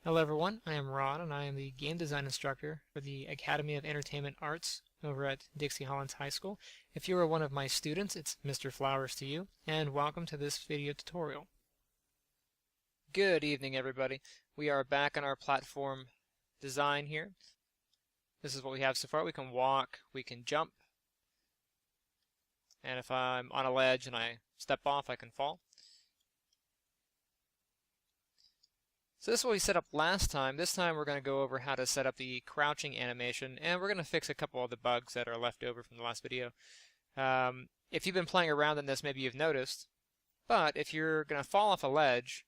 Hello everyone, I am Rod and I am the game design instructor for the Academy of Entertainment Arts over at Dixie Hollands High School. If you are one of my students, it's Mr. Flowers to you, and welcome to this video tutorial. Good evening everybody. We are back on our platform design here. This is what we have so far. We can walk, we can jump, and if I'm on a ledge and I step off, I can fall. So this is what we set up last time. This time we're going to go over how to set up the crouching animation, and we're going to fix a couple of the bugs that are left over from the last video. If you've been playing around in this, maybe you've noticed, but if you're going to fall off a ledge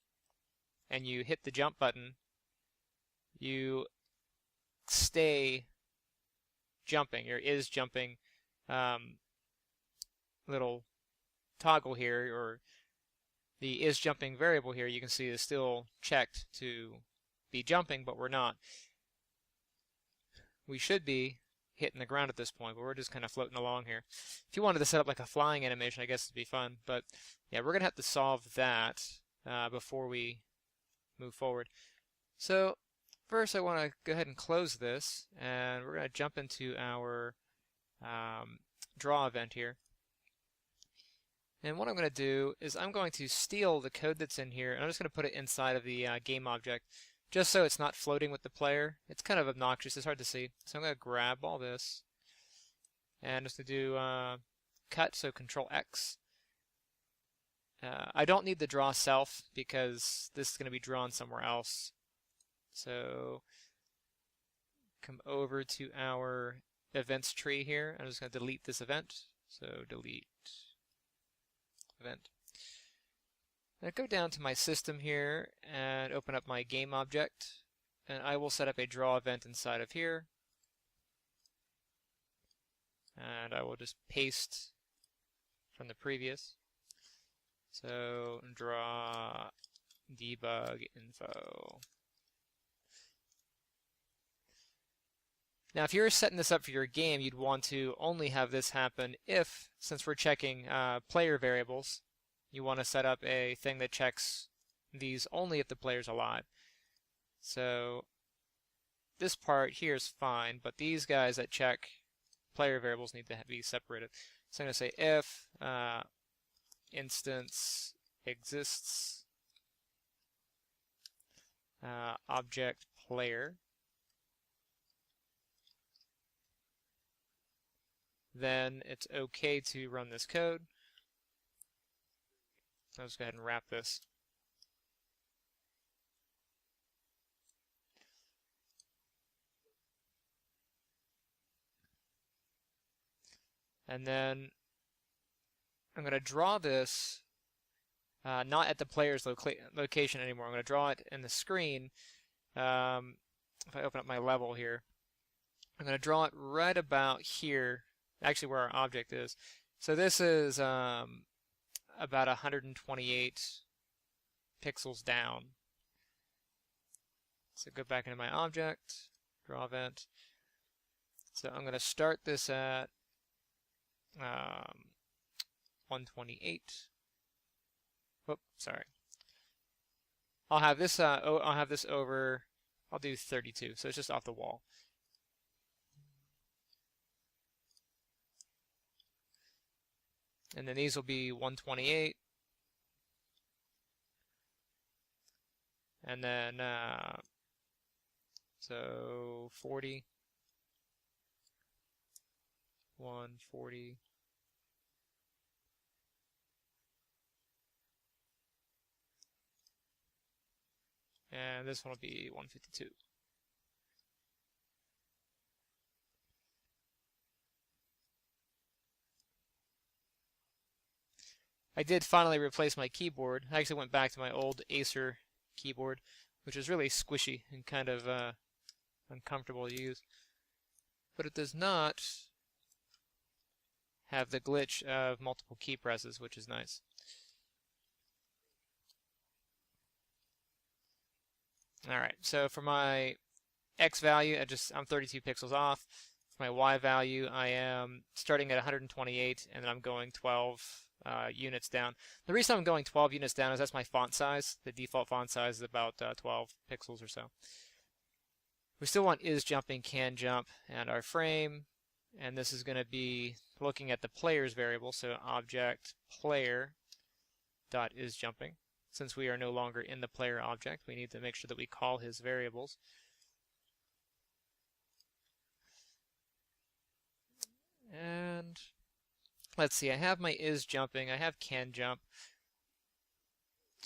and you hit the jump button, you stay jumping, or is jumping little toggle here, or the is jumping variable here, you can see is still checked to be jumping, but we're not. We should be hitting the ground at this point, but we're just kind of floating along here. If you wanted to set up like a flying animation, I guess it'd be fun, but yeah, we're going to have to solve that before we move forward. So first I want to go ahead and close this, and we're going to jump into our draw event here. And what I'm going to do is I'm going to steal the code that's in here, and I'm just going to put it inside of the game object, just so it's not floating with the player. It's kind of obnoxious, it's hard to see. So I'm going to grab all this, and just to do cut, so Control X. I don't need the draw self, because this is going to be drawn somewhere else. So come over to our events tree here. I'm just going to delete this event. So delete event. Now go down to my system here and open up my game object, and I will set up a draw event inside of here, and I will just paste from the previous. So draw debug info. Now if you're setting this up for your game, you'd want to only have this happen if, since we're checking player variables, you want to set up a thing that checks these only if the player's alive. So this part here is fine, but these guys that check player variables need to be separated. So I'm going to say if instance exists object player, then it's okay to run this code. Let's go ahead and wrap this. And then I'm going to draw this not at the player's location anymore. I'm going to draw it in the screen. If I open up my level here, I'm going to draw it right about here, actually where our object is. So this is about 128 pixels down. So go back into my object, draw event. So I'm going to start this at 128. Whoop, sorry. I'll have this over. I'll do 32. So it's just off the wall. And then these will be 128. And then, so 40. 140. And this one will be 152. I did finally replace my keyboard. I actually went back to my old Acer keyboard, which is really squishy and kind of uncomfortable to use. But it does not have the glitch of multiple key presses, which is nice. Alright, so for my X value, I'm 32 pixels off. For my Y value, I am starting at 128, and then I'm going 12 units down. The reason I'm going 12 units down is that's my font size. The default font size is about 12 pixels or so. We still want is jumping, can jump, and our frame. And this is going to be looking at the player's variable, so object player dot is jumping. Since we are no longer in the player object, we need to make sure that we call his variables. And let's see, I have my is jumping, I have can jump.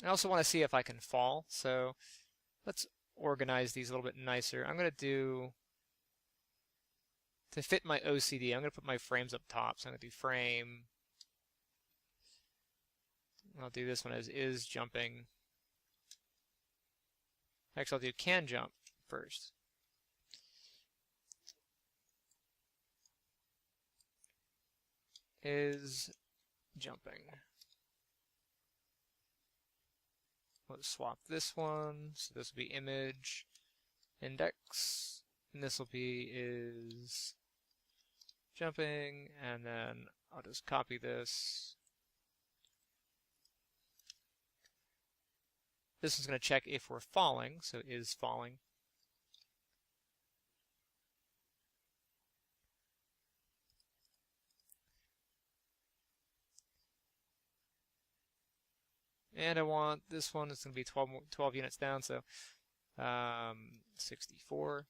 I also want to see if I can fall, so let's organize these a little bit nicer. I'm going to do, to fit my OCD, I'm going to put my frames up top. So I'm going to do frame. I'll do this one as is jumping. Actually, I'll do can jump first. Is jumping. Let's swap this one. So this will be image index, and this will be is jumping, and then I'll just copy this. This is going to check if we're falling, so is falling. And I want this one, it's going to be 12 units down, so 64.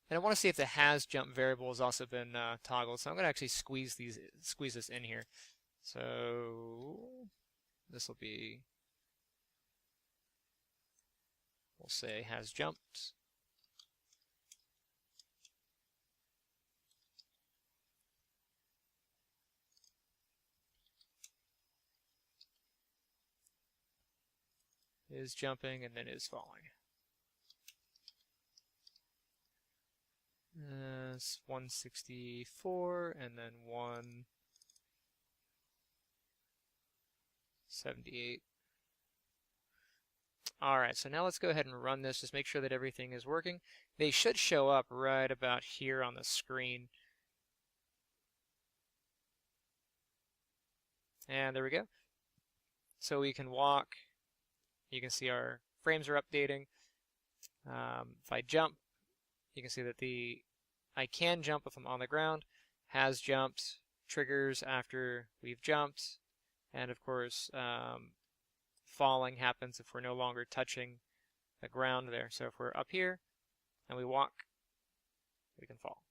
And I want to see if the has jump variable has also been toggled, so I'm going to actually squeeze this in here. So this will be, we'll say has jumped. Is jumping and then is falling. It's 164 and then 178. Alright, so now let's go ahead and run this, just make sure that everything is working. They should show up right about here on the screen. And there we go. So we can walk. You can see our frames are updating. If I jump, you can see that I can jump if I'm on the ground. Has jumped, triggers after we've jumped, and of course falling happens if we're no longer touching the ground there. So if we're up here and we walk, we can fall.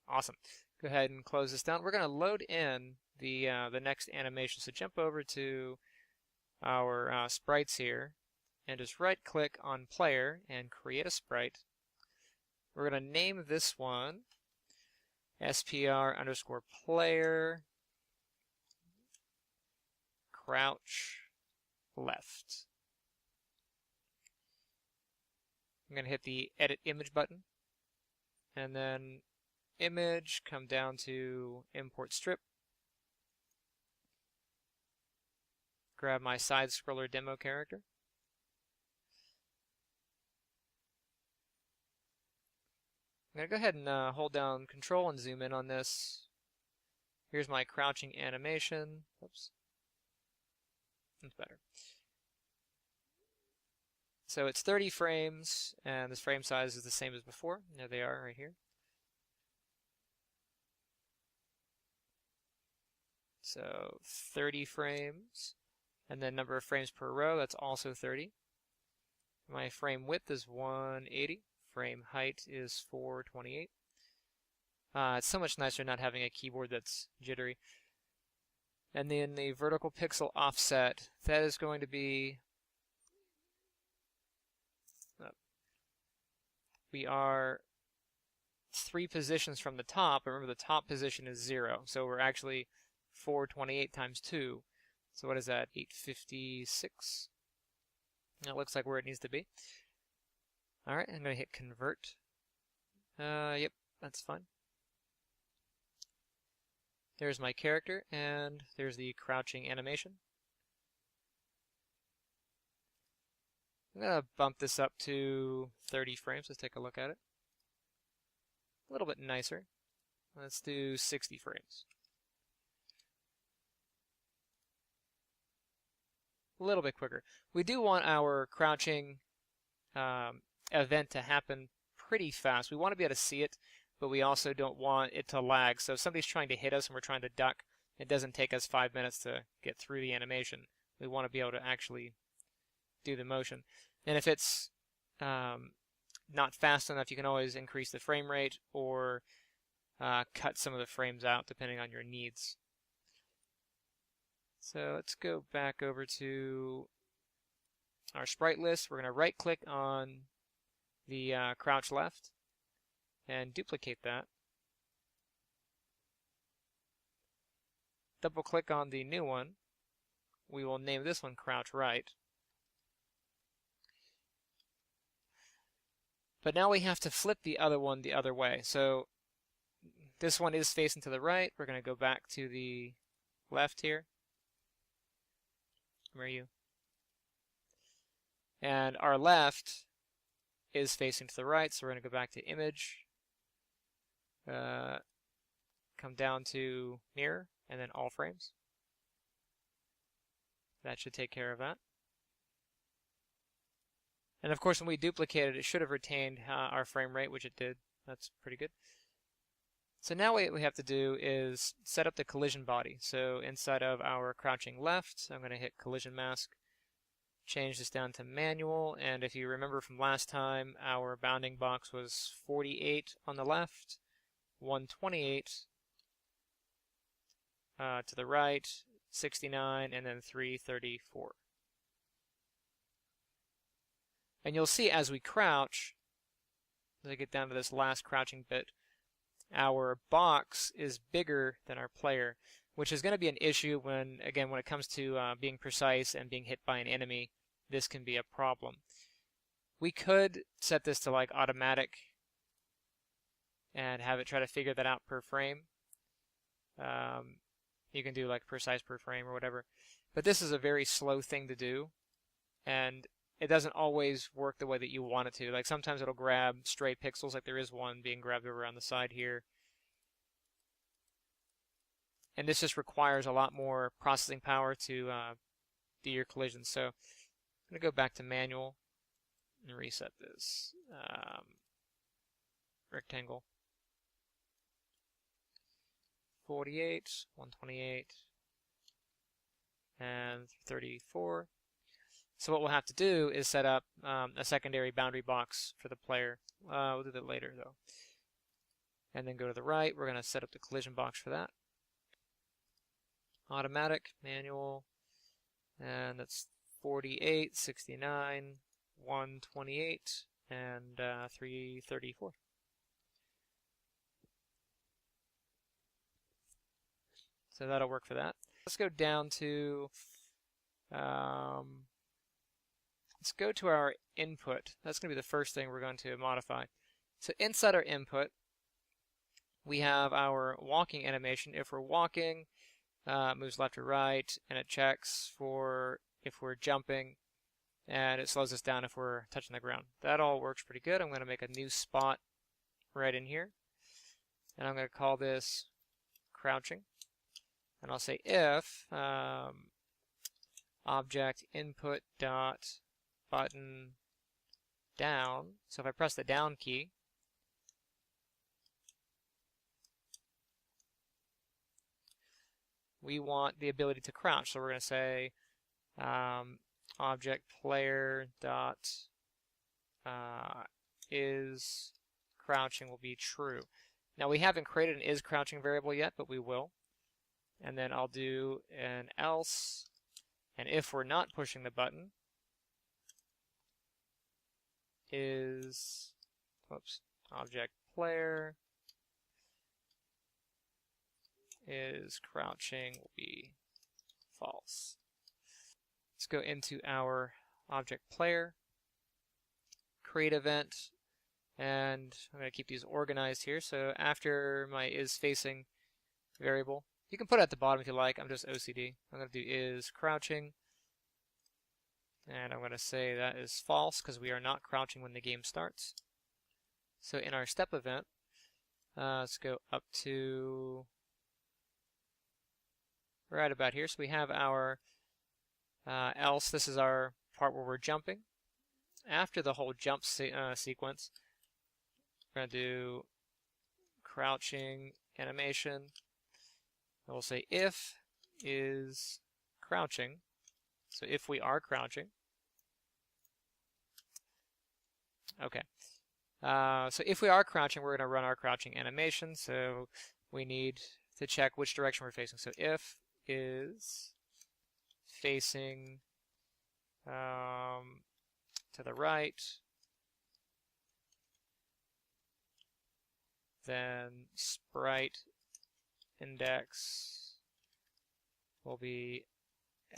Awesome. Go ahead and close this down. We're going to load in the next animation. So jump over to our sprites here and just right-click on Player and create a sprite. We're going to name this one SPR_player crouch left. I'm going to hit the Edit Image button and then image, come down to import strip, grab my side scroller demo character, I'm going to go ahead and hold down Control and zoom in on this. Here's my crouching animation. Oops, that's better. So it's 30 frames and this frame size is the same as before. There they are right here. So 30 frames, and then number of frames per row, that's also 30. My frame width is 180. Frame height is 428. It's so much nicer not having a keyboard that's jittery. And then the vertical pixel offset, that is going to be, we are 3 positions from the top. Remember, the top position is 0, so we're actually 428 times 2. So what is that? 856. That looks like where it needs to be. Alright, I'm going to hit convert. Yep, that's fine. There's my character, and there's the crouching animation. I'm going to bump this up to 30 frames. Let's take a look at it. A little bit nicer. Let's do 60 frames. A little bit quicker. We do want our crouching event to happen pretty fast. We want to be able to see it, but we also don't want it to lag. So if somebody's trying to hit us and we're trying to duck, it doesn't take us 5 minutes to get through the animation. We want to be able to actually do the motion. And if it's not fast enough, you can always increase the frame rate or cut some of the frames out depending on your needs. So let's go back over to our sprite list. We're going to right click on the crouch left and duplicate that. Double click on the new one. We will name this one crouch right. But now we have to flip the other one the other way. So this one is facing to the right. We're going to go back to the left here. Where are you? And our left is facing to the right, so we're going to go back to image, come down to mirror, and then all frames. That should take care of that. And of course, when we duplicated, it should have retained our frame rate, which it did. That's pretty good. So now what we have to do is set up the collision body. So inside of our crouching left, I'm going to hit collision mask, change this down to manual, and if you remember from last time, our bounding box was 48 on the left, 128 to the right, 69, and then 334. And you'll see as we crouch, as I get down to this last crouching bit, our box is bigger than our player, which is going to be an issue when it comes to being precise and being hit by an enemy. This can be a problem. We could set this to like automatic and have it try to figure that out per frame. You can do like precise per frame or whatever. But this is a very slow thing to do, and it doesn't always work the way that you want it to. Like sometimes it'll grab stray pixels, like there is one being grabbed over on the side here. And this just requires a lot more processing power to do your collisions. So I'm going to go back to manual and reset this rectangle. 48, 128, and 34. So what we'll have to do is set up a secondary boundary box for the player. We'll do that later though. And then go to the right. We're going to set up the collision box for that. Automatic, manual, and that's 48, 69, 128, and 334. So that'll work for that. Let's go down to let's go to our input. That's going to be the first thing we're going to modify. So inside our input, we have our walking animation. If we're walking, it moves left or right, and it checks for if we're jumping, and it slows us down if we're touching the ground. That all works pretty good. I'm going to make a new spot right in here, and I'm going to call this crouching. And I'll say if object input dot button down. So if I press the down key, we want the ability to crouch. So we're going to say object player dot is crouching will be true. Now we haven't created an is crouching variable yet, but we will. And then I'll do an else, and if we're not pushing the button, is object player is crouching will be false. Let's go into our object player, create event, and I'm going to keep these organized here. So after my is facing variable, you can put it at the bottom if you like. I'm just OCD. I'm going to do is crouching And I'm going to say that is false because we are not crouching when the game starts. So in our step event, let's go up to right about here. So we have our else. This is our part where we're jumping. After the whole jump sequence, we're going to do crouching animation. And we'll say if is crouching. So if we are crouching. Okay. So if we are crouching, we're going to run our crouching animation. So we need to check which direction we're facing. So if is facing to the right, then sprite index will be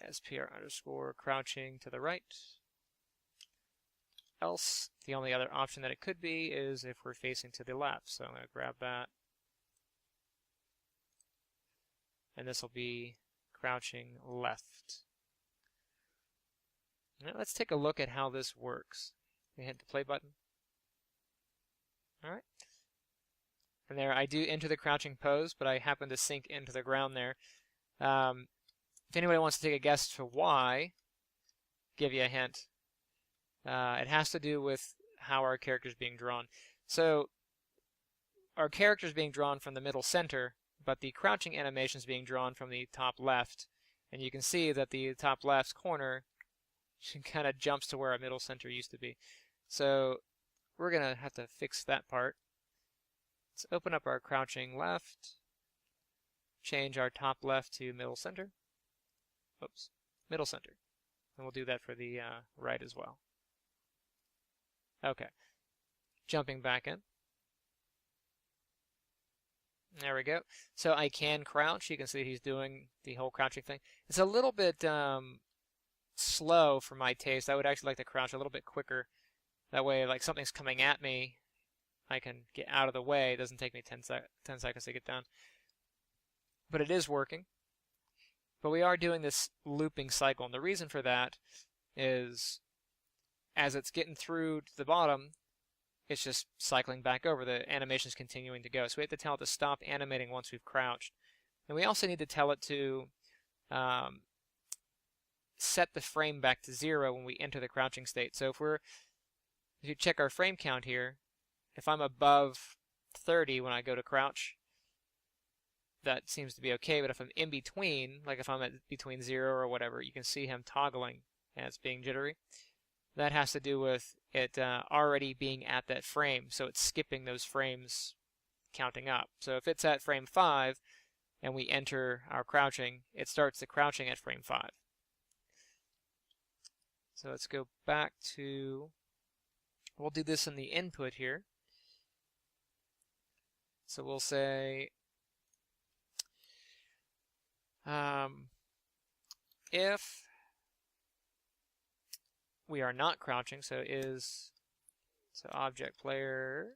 spr underscore crouching to the right. Else, the only other option that it could be is if we're facing to the left. So I'm going to grab that. And this will be crouching left. Now let's take a look at how this works. We hit the play button. Alright. And there I do enter the crouching pose, but I happen to sink into the ground there. If anybody wants to take a guess to why, give you a hint. It has to do with how our character is being drawn. So our character is being drawn from the middle center, but the crouching animation is being drawn from the top left. And you can see that the top left corner kind of jumps to where our middle center used to be. So we're going to have to fix that part. Let's open up our crouching left, change our top left to middle center. Oops, middle center. And we'll do that for the right as well. Okay, jumping back in. There we go. So I can crouch. You can see he's doing the whole crouching thing. It's a little bit slow for my taste. I would actually like to crouch a little bit quicker. That way, like something's coming at me, I can get out of the way. It doesn't take me 10 seconds to get down. But it is working. But we are doing this looping cycle. And the reason for that is as it's getting through to the bottom, it's just cycling back over. The animation is continuing to go. So we have to tell it to stop animating once we've crouched. And we also need to tell it to set the frame back to 0 when we enter the crouching state. So if you check our frame count here, if I'm above 30 when I go to crouch, that seems to be okay. But if I'm in between, like if I'm at between 0 or whatever, you can see him toggling and it's being jittery. That has to do with it already being at that frame, so it's skipping those frames counting up. So if it's at frame 5 and we enter our crouching, it starts the crouching at frame 5. So let's go back to, we'll do this in the input here. So we'll say if we are not crouching, so object player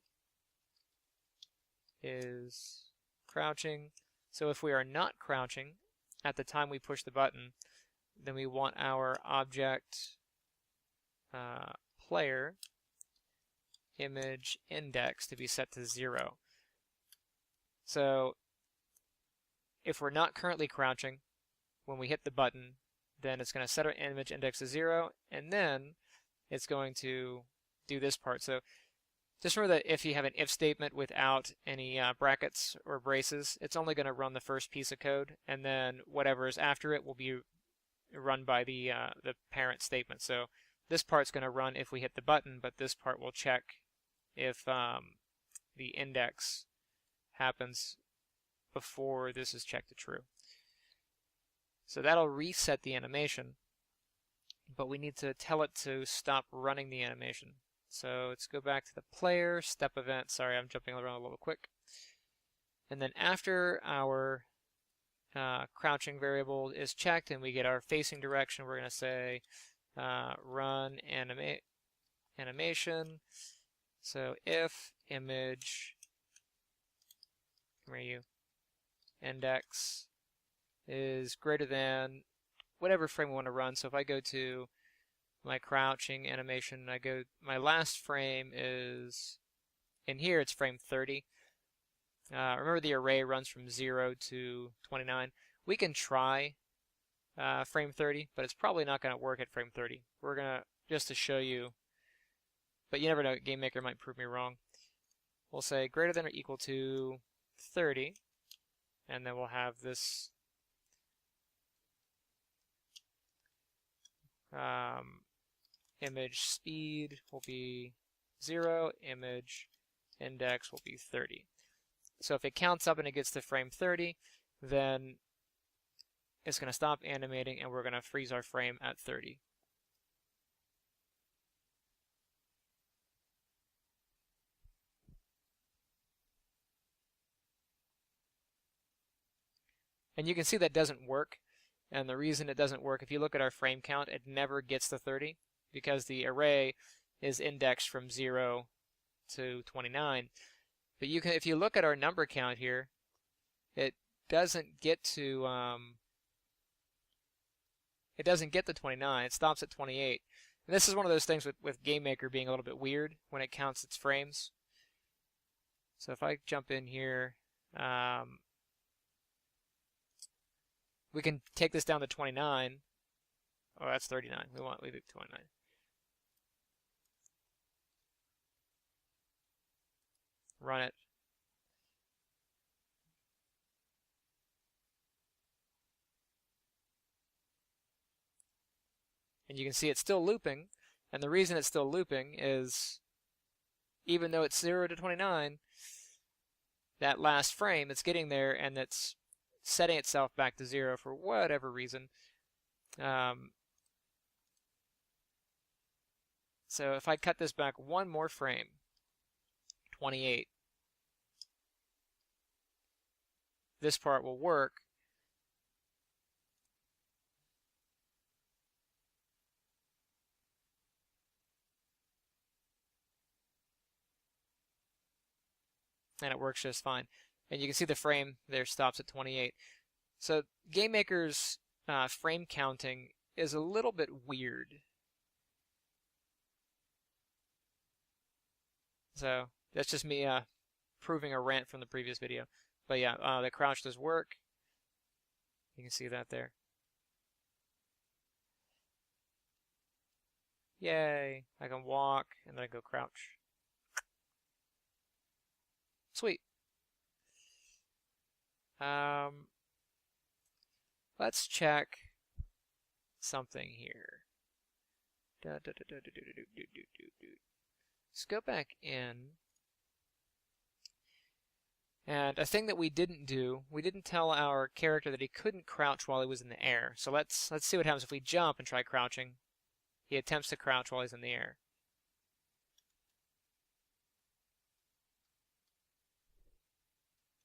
is crouching. So if we are not crouching at the time we push the button, then we want our object player image index to be set to 0. So if we're not currently crouching, when we hit the button, then it's going to set our image index to 0, and then it's going to do this part. So just remember that if you have an if statement without any brackets or braces, it's only going to run the first piece of code, and then whatever is after it will be run by the parent statement. So this part's going to run if we hit the button, but this part will check if the index happens before this is checked to true. So that'll reset the animation, but we need to tell it to stop running the animation. So let's go back to the player step event. Sorry, I'm jumping around a little quick. And then after our crouching variable is checked and we get our facing direction, we're going to say run animation. So if image index is greater than whatever frame we want to run. So if I go to my crouching animation, I go, my last frame is, in here it's frame 30. Remember the array runs from 0 to 29. We can try frame 30, but it's probably not going to work at frame 30. We're going to, just to show you, but you never know, GameMaker might prove me wrong. We'll say greater than or equal to 30, and then we'll have this image speed will be 0, image index will be 30. So if it counts up and it gets to frame 30, then it's going to stop animating and we're going to freeze our frame at 30. And you can see that doesn't work. And the reason it doesn't work, if you look at our frame count, it never gets to 30 because the array is indexed from 0 to 29. But you can, if you look at our number count here, it doesn't get to 29. It stops at 28. And this is one of those things with GameMaker being a little bit weird when it counts its frames. So if I jump in here, we can take this down to 29. Oh, that's 39. We want to leave it 29. Run it. And you can see it's still looping. And the reason it's still looping is even though it's 0 to 29, that last frame, it's getting there and it's setting itself back to 0 for whatever reason. So if I cut this back one more frame, 28, this part will work. And it works just fine. And you can see the frame there stops at 28. So GameMaker's frame counting is a little bit weird. So that's just me proving a rant from the previous video. But yeah, the crouch does work. You can see that there. Yay! I can walk and then I go crouch. Sweet. Let's check something here. Let's go back in. And a thing that we didn't do, we didn't tell our character that he couldn't crouch while he was in the air. So let's see what happens if we jump and try crouching. He attempts to crouch while he's in the air.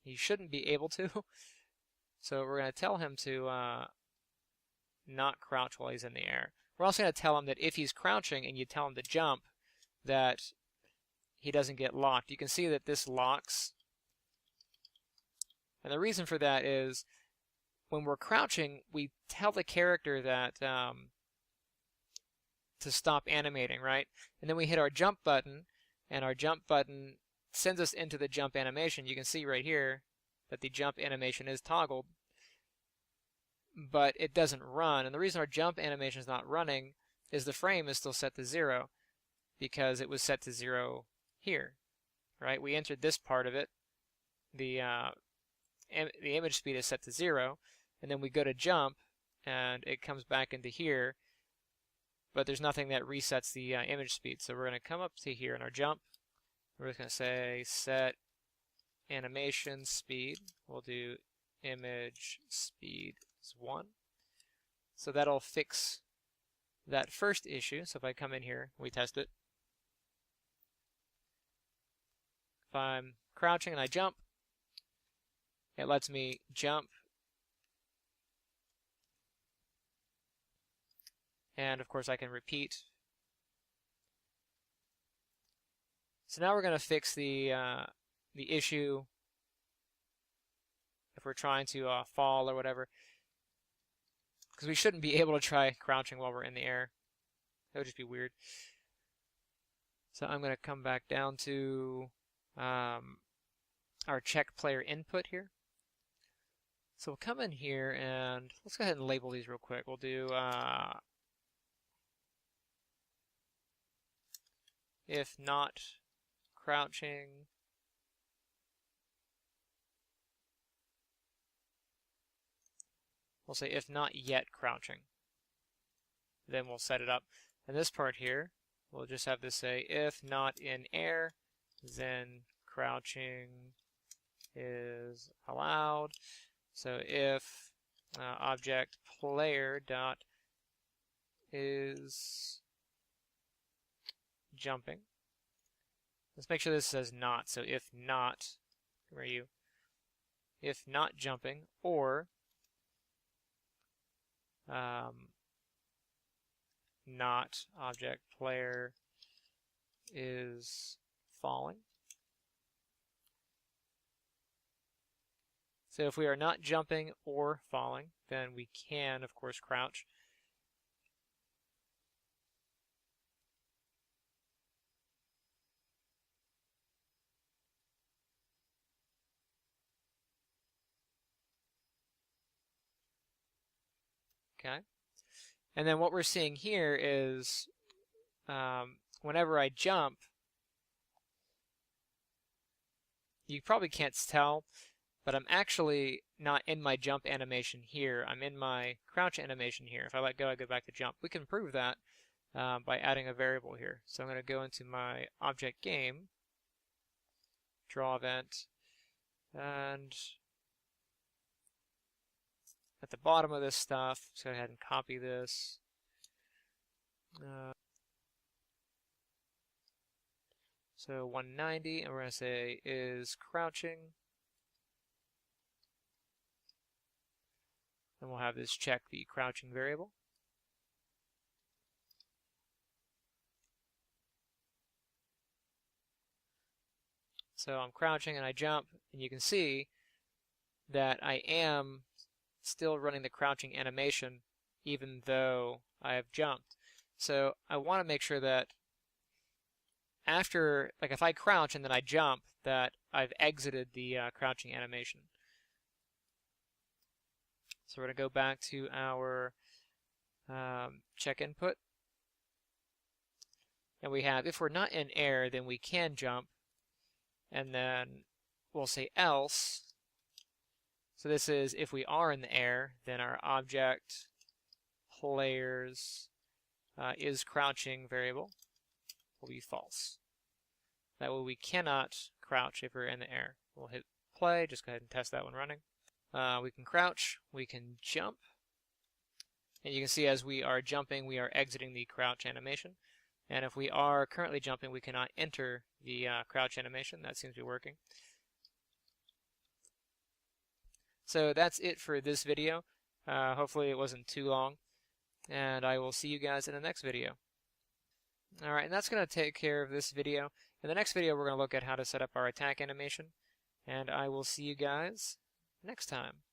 He shouldn't be able to. So we're going to tell him to not crouch while he's in the air. We're also going to tell him that if he's crouching and you tell him to jump, that he doesn't get locked. You can see that this locks. And the reason for that is when we're crouching, we tell the character that to stop animating, right? And then we hit our jump button, and our jump button sends us into the jump animation. You can see right here that the jump animation is toggled, but it doesn't run. And the reason our jump animation is not running is the frame is still set to 0 because it was set to 0 here, right? We entered this part of it. The image speed is set to 0, and then we go to jump, and it comes back into here, but there's nothing that resets the image speed. So we're going to come up to here in our jump. We're just going to say set animation speed. We'll do image speed is 1. So that'll fix that first issue. So if I come in here, we test it. If I'm crouching and I jump, it lets me jump. And of course I can repeat. So now we're going to fix the issue if we're trying to fall or whatever, because we shouldn't be able to try crouching while we're in the air. That would just be weird. So I'm going to come back down to our check player input here. So we'll come in here and let's go ahead and label these real quick. We'll do if not crouching we'll say if not yet crouching. Then we'll set it up. And this part here, we'll just have this say if not in air, then crouching is allowed. So if object player dot is jumping. Let's make sure this says not. So if not, where are you? If not jumping, or not object player is falling. So if we are not jumping or falling, then we can, of course, crouch. Okay. And then what we're seeing here is whenever I jump, you probably can't tell, but I'm actually not in my jump animation here. I'm in my crouch animation here. If I let go, I go back to jump. We can prove that by adding a variable here. So I'm going to go into my object game, draw event, and at the bottom of this stuff, let's go ahead and copy this. So 190, and we're going to say is crouching. And we'll have this check the crouching variable. So I'm crouching and I jump, and you can see that I am still running the crouching animation even though I have jumped. So I want to make sure that after, like if I crouch and then I jump, that I've exited the crouching animation. So we're going to go back to our check input. And we have, if we're not in air, then we can jump. And then we'll say else. So this is if we are in the air, then our object players is crouching variable will be false. That way we cannot crouch if we're in the air. We'll hit play, just go ahead and test that one running. We can crouch, we can jump, and you can see as we are jumping, we are exiting the crouch animation. And if we are currently jumping, we cannot enter the crouch animation. That seems to be working. So that's it for this video. Hopefully it wasn't too long, and I will see you guys in the next video. Alright, and that's going to take care of this video. In the next video, we're going to look at how to set up our attack animation, and I will see you guys next time.